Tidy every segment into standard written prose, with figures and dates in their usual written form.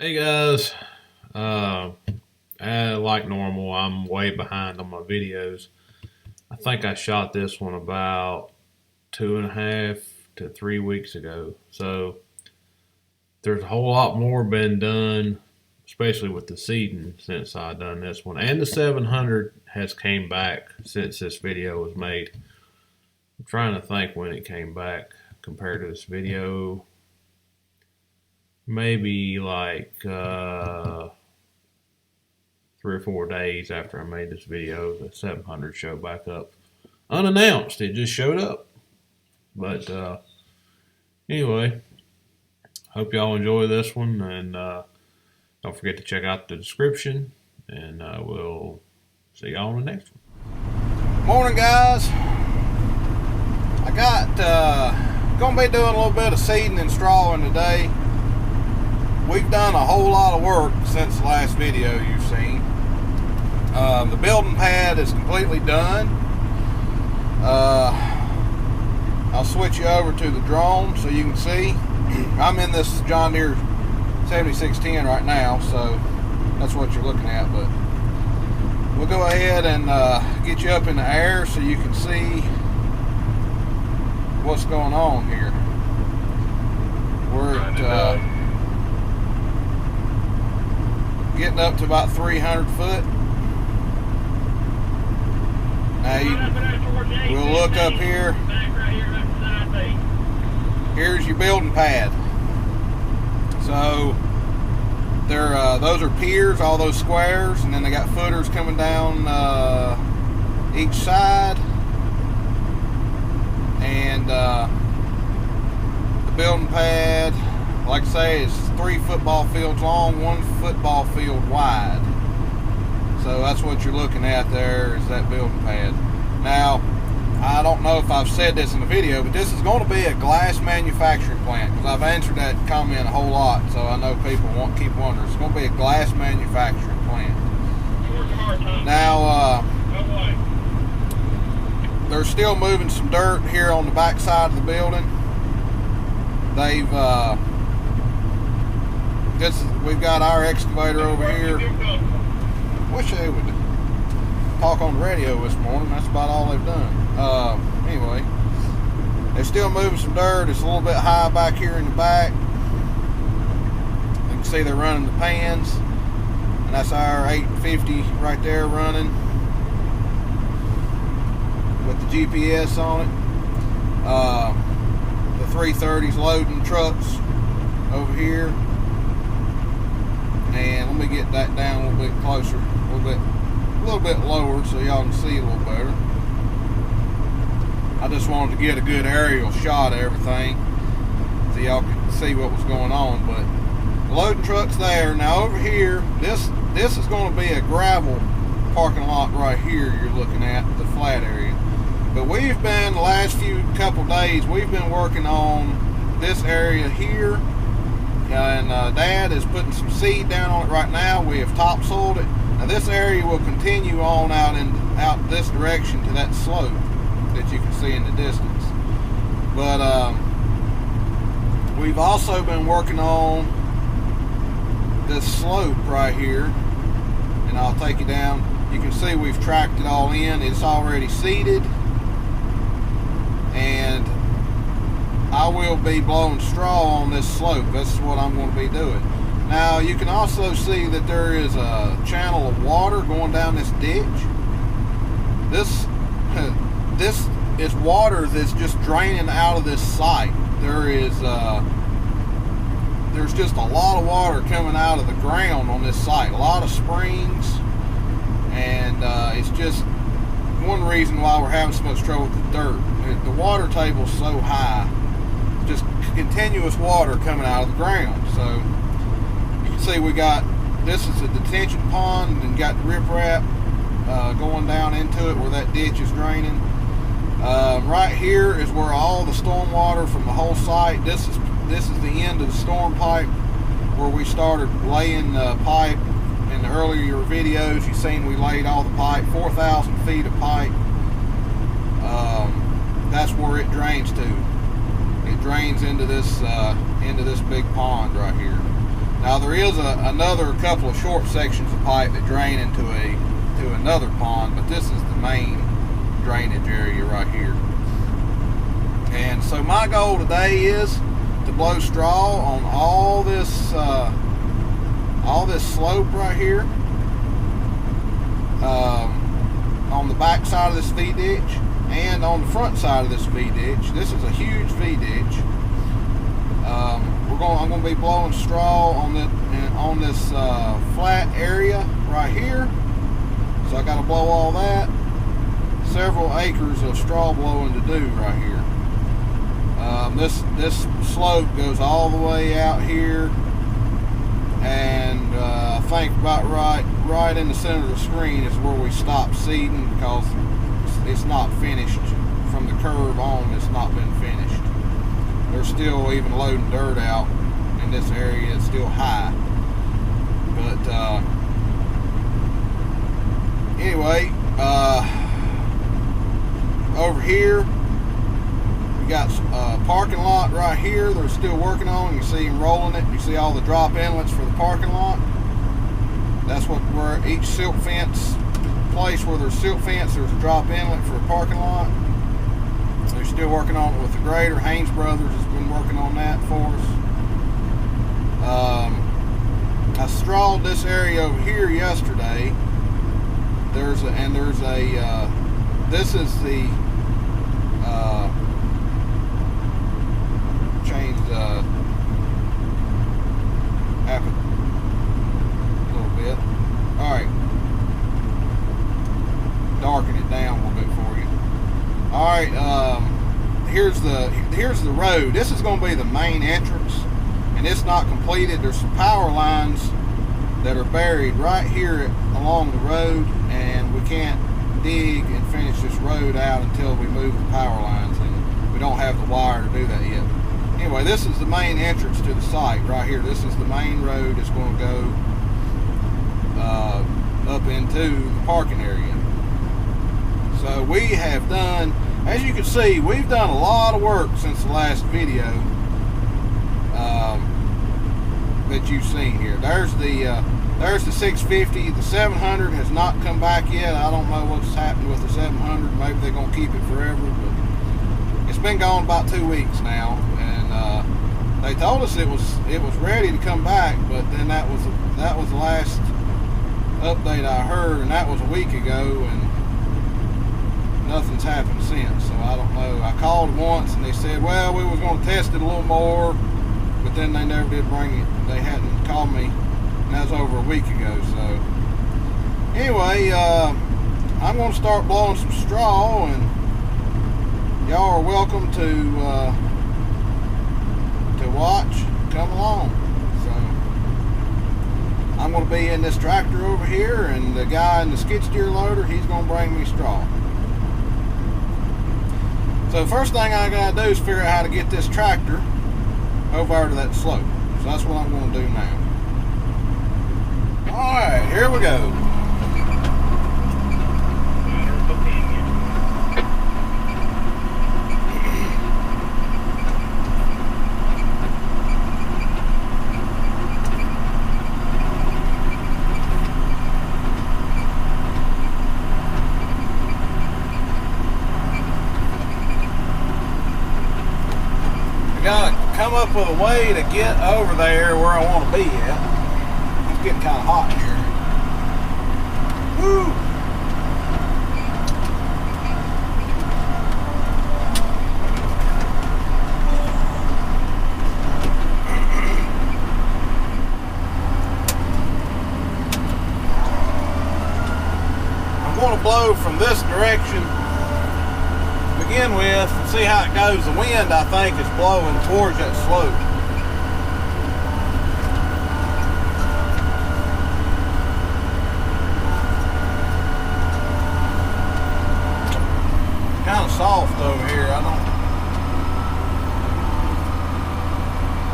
Hey guys, like normal, I'm way behind on my videos. I think I shot this one about 2.5 to 3 weeks ago. So there's a whole lot more been done, especially with the seating since I done this one. And the 700 has came back since this video was made. I'm trying to think when it came back compared to this video. Maybe like 3 or 4 days after I made this video, the 700 showed back up unannounced. It just showed up. But anyway, hope y'all enjoy this one, and don't forget to check out the description, and we'll see y'all on the next one. Morning, guys. I got gonna be doing a little bit of seeding and strawing today. We've done a whole lot of work since the last video you've seen. The building pad is completely done. I'll switch you over to the drone so you can see. I'm in this John Deere 7610 right now, so that's what you're looking at. But we'll go ahead and get you up in the air so you can see what's going on here. We're at getting up to about 300 foot. Now we'll look up here. Here's your building pad. So those are piers, all those squares, and then they got footers coming down each side. And the building pad, like I say, is 3 football fields long, 1 football field wide. So that's what you're looking at there, is that building pad. Now, I don't know if I've said this in the video, but this is going to be a glass manufacturing plant, because I've answered that comment a whole lot, so I know people keep wondering. It's going to be a glass manufacturing plant. Now, they're still moving some dirt here on the back side of the building. We've got our excavator over here. Wish they would talk on the radio this morning. That's about all they've done. Anyway, they're still moving some dirt. It's a little bit high back here in the back. You can see they're running the pans, and that's our 850 right there running with the GPS on it. The 330's loading trucks over here. And let me get that down a little bit closer, a little bit lower, so y'all can see a little better. I just wanted to get a good aerial shot of everything, so y'all could see what was going on. But the loading truck's there. Now over here, this is going to be a gravel parking lot right here. You're looking at the flat area. But we've been the last couple days, we've been working on this area here. And Dad is putting some seed down on it right now. We have topsoiled it. Now this area will continue on out this direction to that slope that you can see in the distance. But we've also been working on this slope right here, and I'll take you down. You can see we've tracked it all in. It's already seeded, and I will be blowing straw on this slope. That's what I'm going to be doing. Now you can also see that there is a channel of water going down this ditch. This is water that's just draining out of this site. There's just a lot of water coming out of the ground on this site. A lot of springs, and it's just one reason why we're having so much trouble with the dirt. The water table's so high. Just continuous water coming out of the ground. So you can see this is a detention pond, and got riprap going down into it where that ditch is draining. Right here is where all the storm water from the whole site. This is the end of the storm pipe, where we started laying pipe. In the earlier videos you've seen, we laid all the pipe, 4,000 feet of pipe. That's where it drains to. It drains into this big pond right here. Now there is another couple of short sections of pipe that drain into another pond, but this is the main drainage area right here. And so my goal today is to blow straw on all this slope right here, on the back side of this V-ditch and on the front side of this V-ditch. This is a huge V-ditch. I'm going to be blowing straw on this flat area right here. So I got to blow all that. Several acres of straw blowing to do right here. This slope goes all the way out here, and I think about right in the center of the screen is where we stop seeding, because it's not finished from the curve on. It's not been finished. They're still even loading dirt out in this area. It's still high, but anyway, over here we got a parking lot right here they're still working on. You see them rolling it. You see all the drop inlets for the parking lot. That's where each silt fence place where there's silt fence, there's a drop inlet for a parking lot. They're still working on it with the grader. Haynes Brothers has been working on that for us. I strawed this area over here yesterday. This is the change the half a little bit. All right, darken it down a little bit for you. All right, here's the road. This is going to be the main entrance, and it's not completed. There's some power lines that are buried right here along the road, and we can't dig and finish this road out until we move the power lines, and we don't have the wire to do that yet. Anyway, this is the main entrance to the site right here. This is the main road that's going to go up into the parking area. So we have done, as you can see, we've done a lot of work since the last video that you've seen here. There's the 650. The 700 has not come back yet. I don't know what's happened with the 700. Maybe they're going to keep it forever, but it's been gone about 2 weeks now, and they told us it was ready to come back, but then that was the last update I heard, and that was a week ago, and nothing's happened since. So I don't know. I called once, and they said, well, we was going to test it a little more, but then they never did bring it. They hadn't called me, and that was over a week ago. So anyway, I'm going to start blowing some straw, and y'all are welcome to watch. Come along. So I'm going to be in this tractor over here, and the guy in the skid steer loader, he's going to bring me straw. So the first thing I got to do is figure out how to get this tractor over to that slope. So that's what I'm going to do now. All right, here we go. Come up with a way to get over there where I want to be at. It's getting kind of hot here. Woo! I'm going to blow from this direction begin with and see how it goes. The wind, I think, is blowing towards that slope. Kind of soft over here. I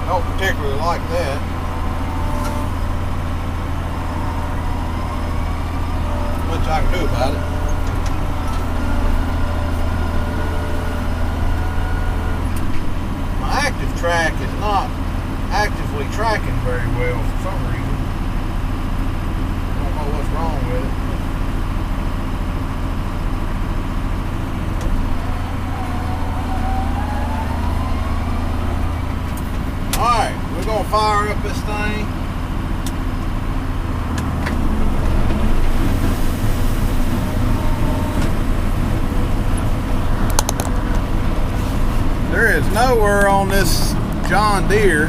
don't particularly like that. Not much I can do about it. Track is not actively tracking very well for nowhere on this John Deere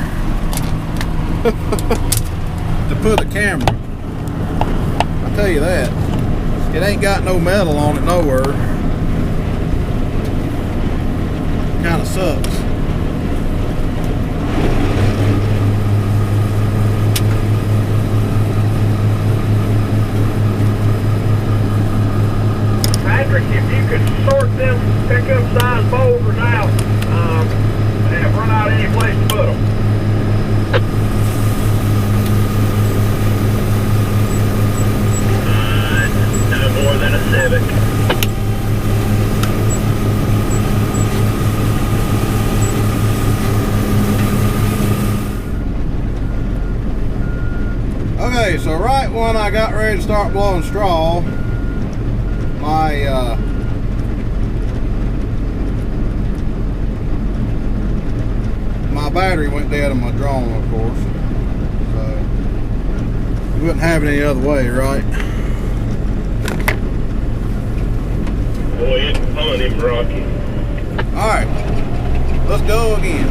to put a camera. I'll tell you that. It ain't got no metal on it nowhere. Kind of sucks. Patrick, if you could sort them pickup size boulders out, and run out any place to put them. No more than a Civic. Okay, so right when I got ready to start blowing straw, my battery went dead on my drone, of course. So we wouldn't have it any other way, right? Boy, it's pulling him, Rocky. Alright, let's go again.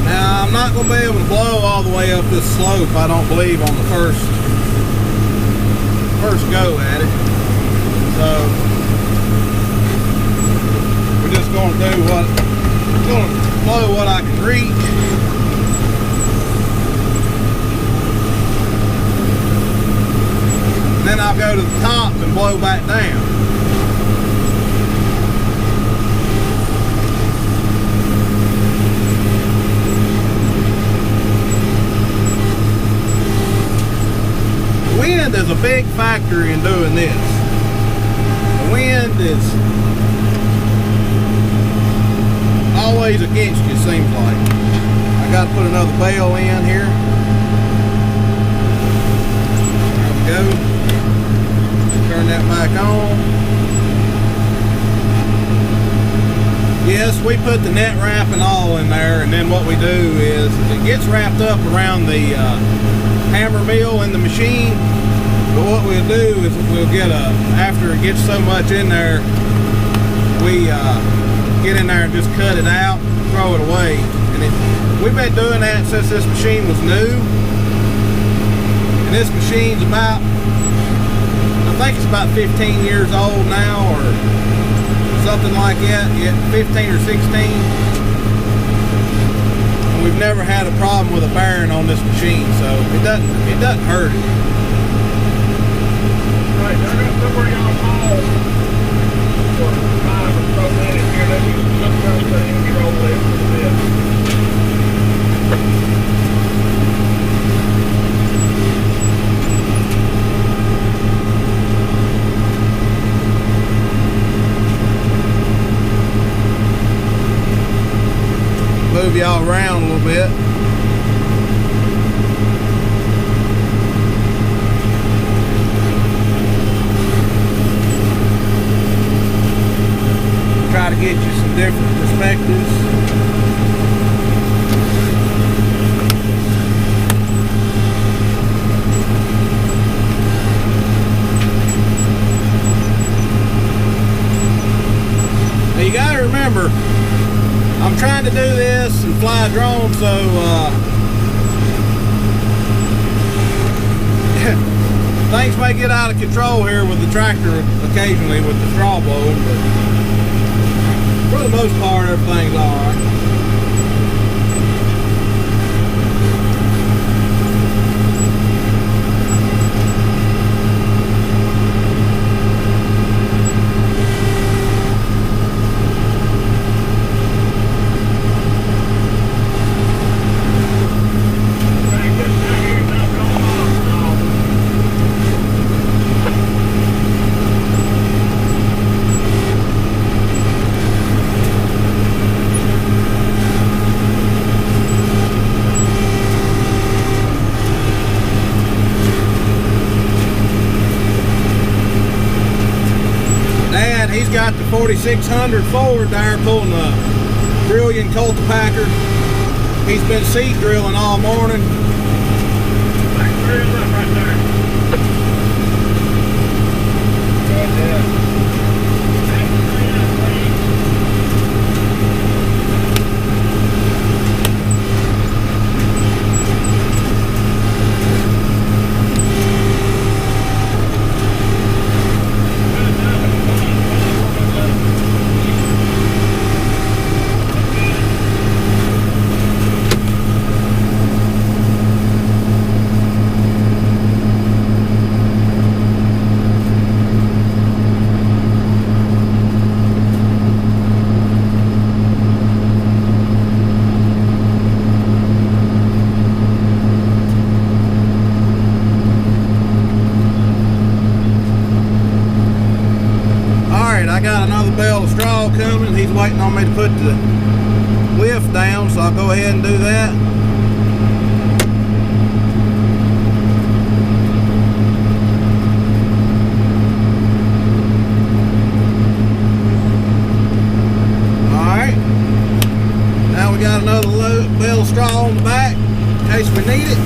Now, I'm not going to be able to blow all the way up this slope, I don't believe, on the first go at it. So, we're just going to do what, going to blow what I can reach. And then I'll go to the top and blow back down. Wind is a big factor in doing this. The wind is always against you, seems like. I got to put another bale in here. There we go. Turn that back on. Yes, we put the net wrap and all in there, and then what we do is it gets wrapped up around the hammer mill in the machine. But what we'll do is we'll get after it gets so much in there, we get in there and just cut it out, throw it away. And we've been doing that since this machine was new. And this machine's about, I think it's about 15 years old now, or something like that. Yeah, 15 or 16. And we've never had a problem with a bearing on this machine, so it doesn't hurt it. Right, they're going to somewhere y'all call for 5 or so minutes here. Let me sometimes let him get over there for a bit. Move y'all around a little bit. Try to get you some different perspectives. Now you gotta remember, I'm trying to do this and fly a drone, so things may get out of control here with the tractor occasionally with the straw blowing, but for the most part, everything's alright. He's got the 4600 forward there pulling a brilliant cultipacker. He's been seed drilling all morning. real up right there. Good, yeah. I got another bale of straw coming. He's waiting on me to put the lift down, so I'll go ahead and do that. Alright. Now we got another bale of straw on the back in case we need it.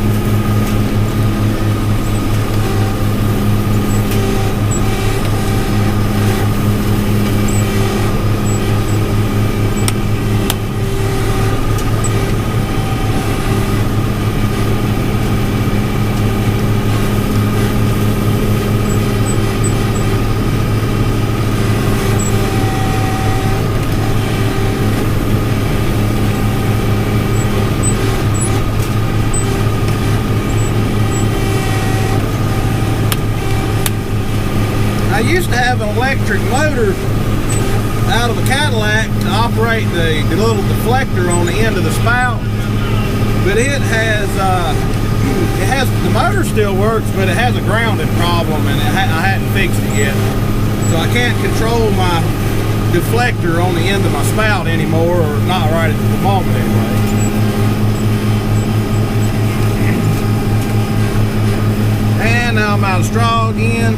I used to have an electric motor out of a Cadillac to operate the little deflector on the end of the spout, but it has the motor still works, but it has a grounding problem, and I hadn't fixed it yet, so I can't control my deflector on the end of my spout anymore, or not right at the moment anyway. And now I'm out of straw again.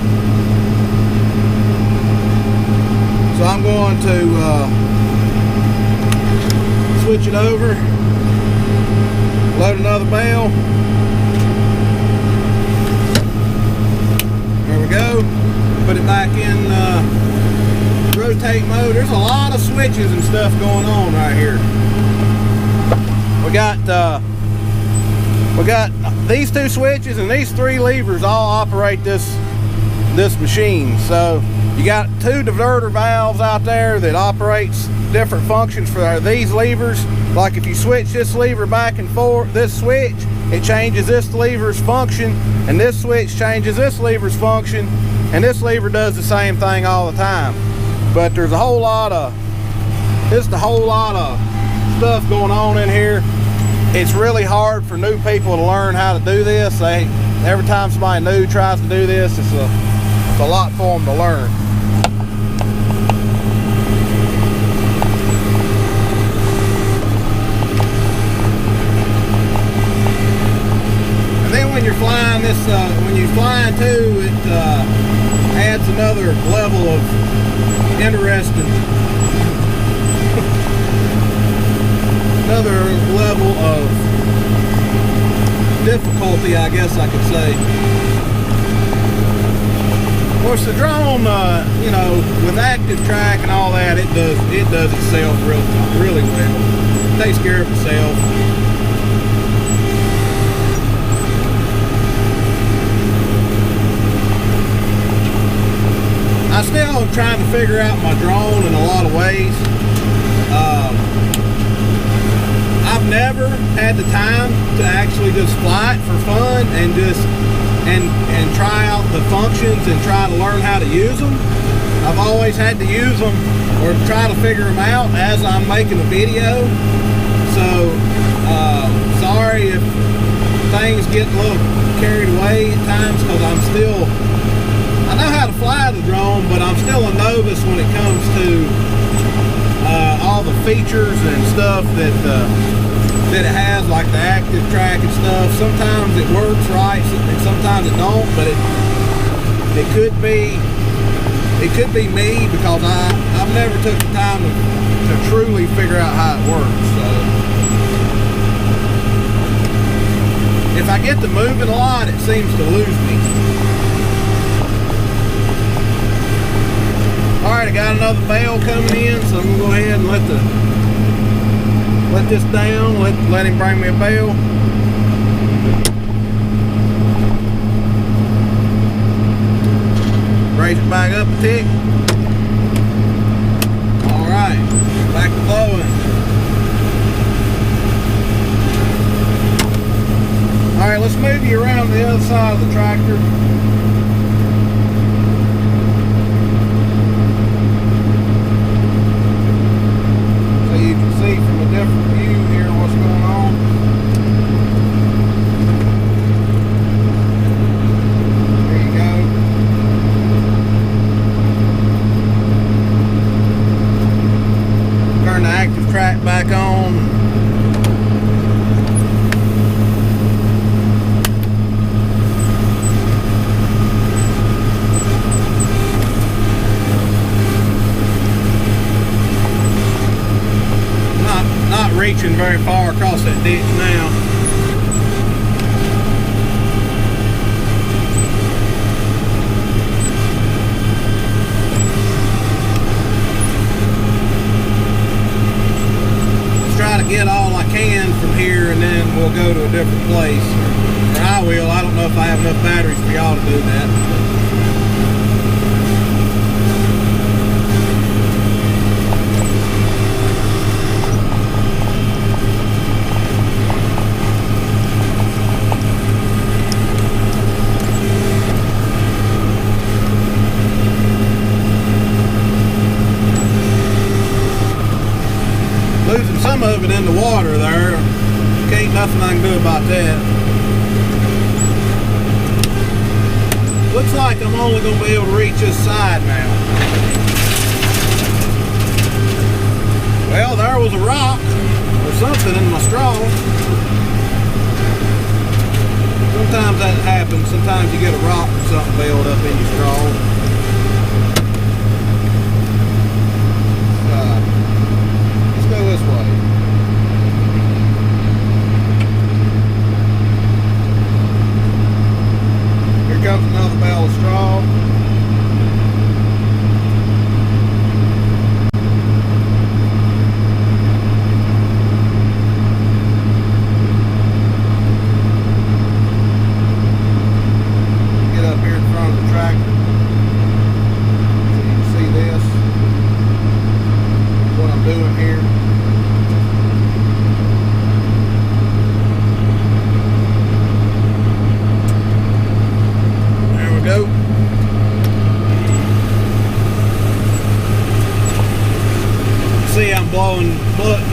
So I'm going to switch it over, load another bale. There we go. Put it back in rotate mode. There's a lot of switches and stuff going on right here. We got these two switches and these three levers all operate this machine. So you got two diverter valves out there that operates different functions for these levers. Like if you switch this lever back and forth, this switch, it changes this lever's function, and this switch changes this lever's function, and this lever does the same thing all the time. But there's a whole lot of stuff going on in here. It's really hard for new people to learn how to do this. Every time somebody new tries to do this, it's a lot for them to learn. And then when you're flying this, when you're flying too, it adds another level of interesting, another level of difficulty, I guess I could say. Of course, the drone, you know, with active track and all that, it does itself really well. It takes care of itself. I still am trying to figure out my drone in a lot of ways. I've never had the time to actually just fly it for fun and just and try out the functions and try to learn how to use them. I've always had to use them or try to figure them out as I'm making a video. So sorry if things get a little carried away at times, because I know how to fly the drone, but I'm still a novice when it comes to all the features and stuff that it has, like the active track and stuff. Sometimes it works right and sometimes it don't, but it could be me, because I've never took the time to truly figure out how it works. So if I get to moving a lot, it seems to lose me. Alright, I got another bale coming in, so I'm gonna go ahead and let this down, let him bring me a bale. Raise it back up a tick. Alright, back to blowing. Alright, let's move you around to the other side of the tractor. So you can see from a different view here what's going on. There you go. Turn the active track back on. Reaching very far across that ditch now. Let's try to get all I can from here, and then we'll go to a different place. Or I will. I don't know if I have enough batteries for y'all to do that. Losing some of it in the water there. Ain't nothing I can do about that. Looks like I'm only going to be able to reach this side now. Well, there was a rock or something in my straw. Sometimes that happens. Sometimes you get a rock or something build up in your straw. Go this way. Here comes another bale of straw. Get up here in front of the tractor so you can see this. What I'm doing here. Go. See, I'm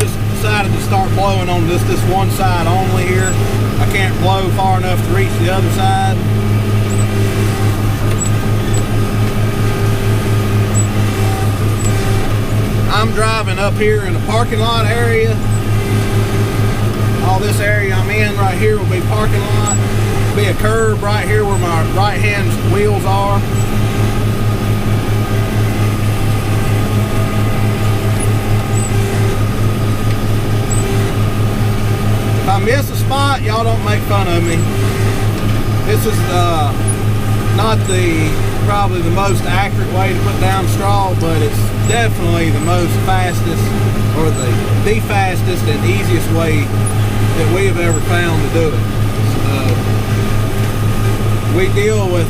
just decided to start blowing on this one side only here. I can't blow far enough to reach the other side. I'm driving up here in the parking lot area. All this area I'm in right here will be parking lot. Be a curb right here where my right hand wheels are. If I miss a spot, y'all don't make fun of me. This is not probably the most accurate way to put down straw, but it's definitely the most fastest, or the fastest and easiest way that we have ever found to do it. We deal with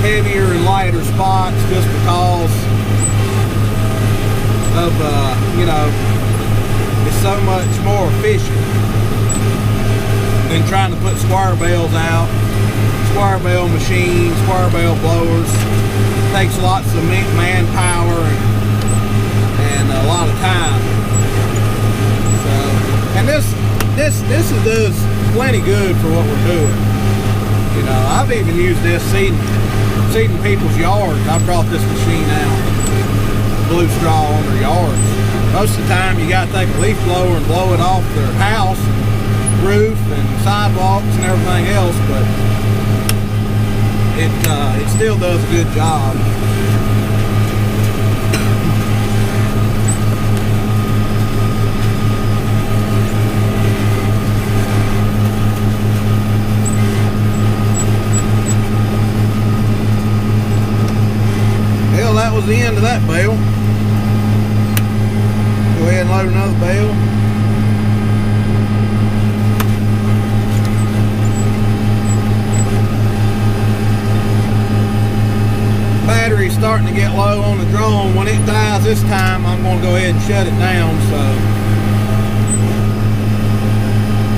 heavier and lighter spots just because of, you know, it's so much more efficient than trying to put square bales out. Square bale machines, square bale blowers, takes lots of manpower and a lot of time. So, and this does plenty good for what we're doing. You know, I've even used this seeding people's yards. I brought this machine out, blew straw on their yards. Most of the time, you got to take a leaf blower and blow it off their house, roof, and sidewalks and everything else. But it still does a good job. the end of that bale. Go ahead and load another bale. Battery's starting to get low on the drone. When it dies this time, I'm going to go ahead and shut it down, so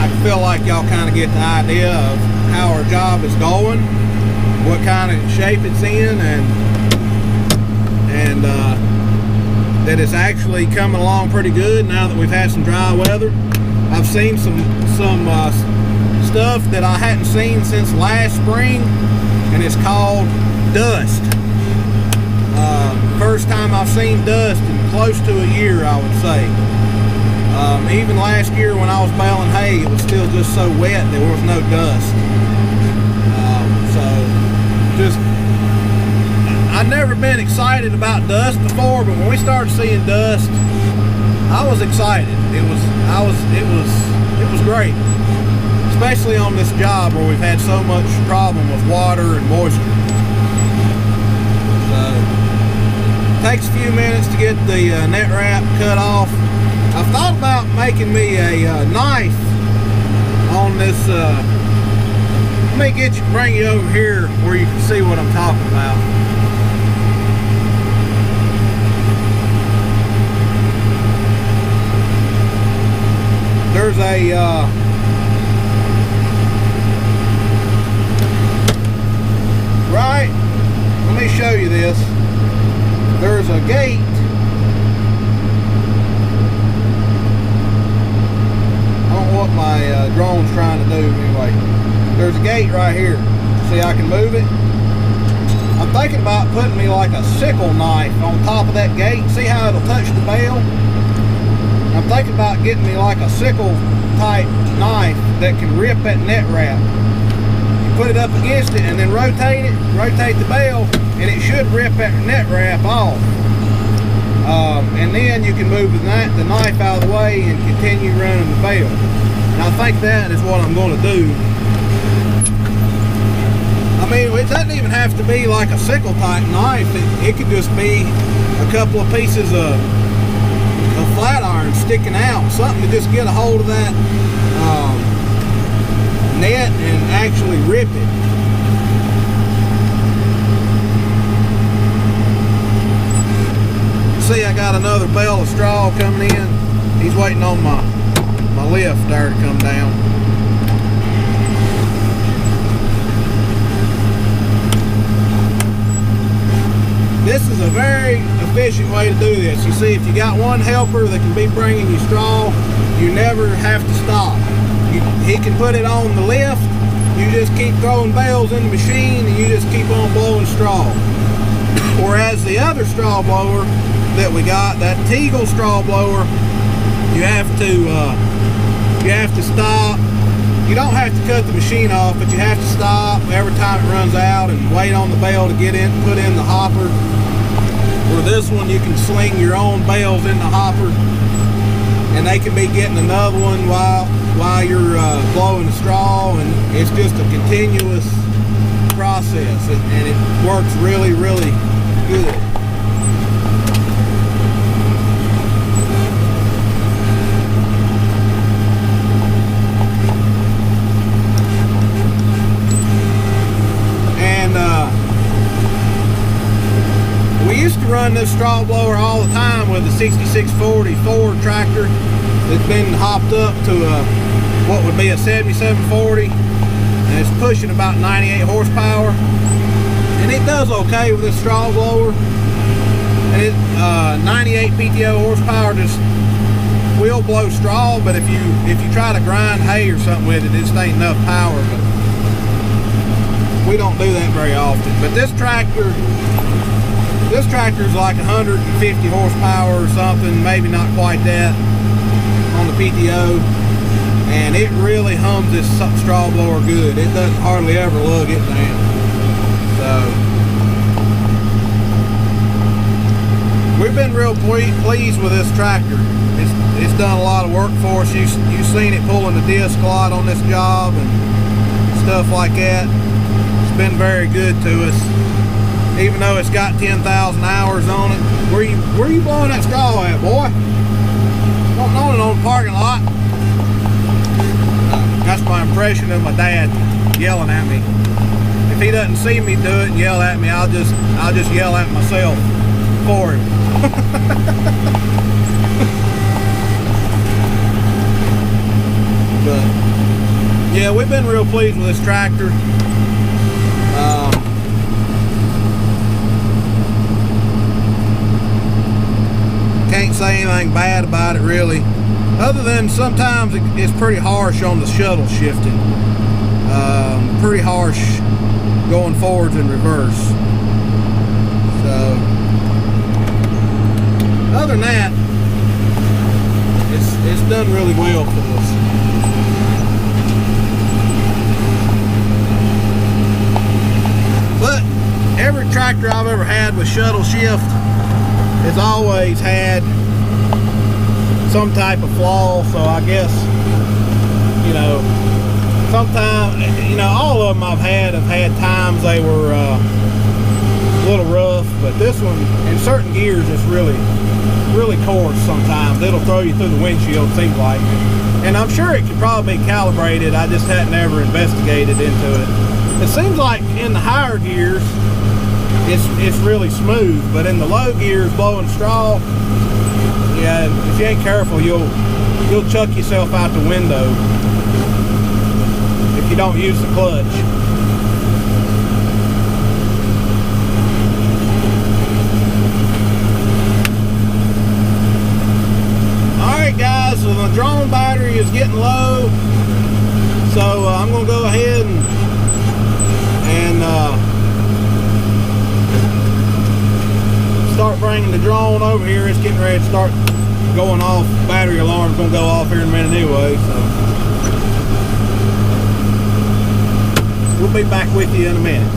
I feel like y'all kind of get the idea of how our job is going, what kind of shape it's in, and that it's actually coming along pretty good now that we've had some dry weather. I've seen some stuff that I hadn't seen since last spring, and it's called dust. First time I've seen dust in close to a year, I would say. Even last year when I was baling hay, it was still just so wet there was no dust. So just, I'd never been excited about dust before, but when we started seeing dust, I was excited. It was great, especially on this job where we've had so much problem with water and moisture. Takes a few minutes to get the net wrap cut off. I've thought about making me a knife on this. Let me bring you over here where you can see what I'm talking about. There's a right. Let me show you this. There's a gate. I don't know what my drone's trying to do anyway. There's a gate right here. See, I can move it. I'm thinking about putting me like a sickle knife on top of that gate. See how it'll touch the bale? I'm thinking about getting me like a sickle type knife that can rip that net wrap. You put it up against it and then rotate the bale, and it should rip that net wrap off. And then you can move the knife out of the way and continue running the bale. And I think that is what I'm going to do. I mean, it doesn't even have to be like a sickle type knife. It could just be a couple of pieces of flat iron sticking out, something to just get a hold of that net and actually rip it. See, I got another bale of straw coming in. He's waiting on my lift there to come down. This is a very efficient way to do this. You see, if you got one helper that can be bringing you straw, you never have to stop. He can put it on the lift. You just keep throwing bales in the machine and you just keep on blowing straw. Whereas the other straw blower that we got, that Teagle straw blower, you have to stop. You don't have to cut the machine off, but you have to stop every time it runs out and wait on the bale to get in, put in the hopper. Where this one, you can sling your own bales in the hopper, and they can be getting another one while you're blowing the straw, and it's just a continuous process, and it works really, really good. We used to run this straw blower all the time with a 6640 Ford tractor that's been hopped up to what would be a 7740, and it's pushing about 98 horsepower, and it does okay with this straw blower. And it 98 PTO horsepower just will blow straw, but if you try to grind hay or something with it, it just ain't enough power. But we don't do that very often. But this tractor is like 150 horsepower or something, maybe not quite that on the PTO, and it really hums this straw blower good. It doesn't hardly ever lug it down. So we've been real pleased with this tractor. It's done a lot of work for us. You've seen it pulling the disc a lot on this job and stuff like that. It's been very good to us. even though it's got 10,000 hours on it. Where you blowing that straw at, boy? Don't know it on the parking lot. That's my impression of my dad yelling at me. If he doesn't see me do it and yell at me, I'll just yell at myself for him. But yeah, we've been real pleased with this tractor. Can't say anything bad about it really, other than sometimes it's pretty harsh on the shuttle shifting. Pretty harsh going forwards and reverse. So other than that, it's done really well for us. But every tractor I've ever had with shuttle shift has always had some type of flaw, so I guess, you know, sometimes, you know, all of them I've had times they were a little rough, but this one, in certain gears, it's really coarse sometimes. It'll throw you through the windshield, seems like. And I'm sure it could probably be calibrated, I just hadn't ever investigated into it. It seems like in the higher gears, it's really smooth, but in the low gears, blowing straw, yeah, if you ain't careful, you'll chuck yourself out the window if you don't use the clutch. Alright guys, so the drone battery is getting low, so I'm going to go ahead and start bringing the drone over here. It's getting ready to start going off. Battery alarm's gonna go off here in a minute anyway, so we'll be back with you in a minute.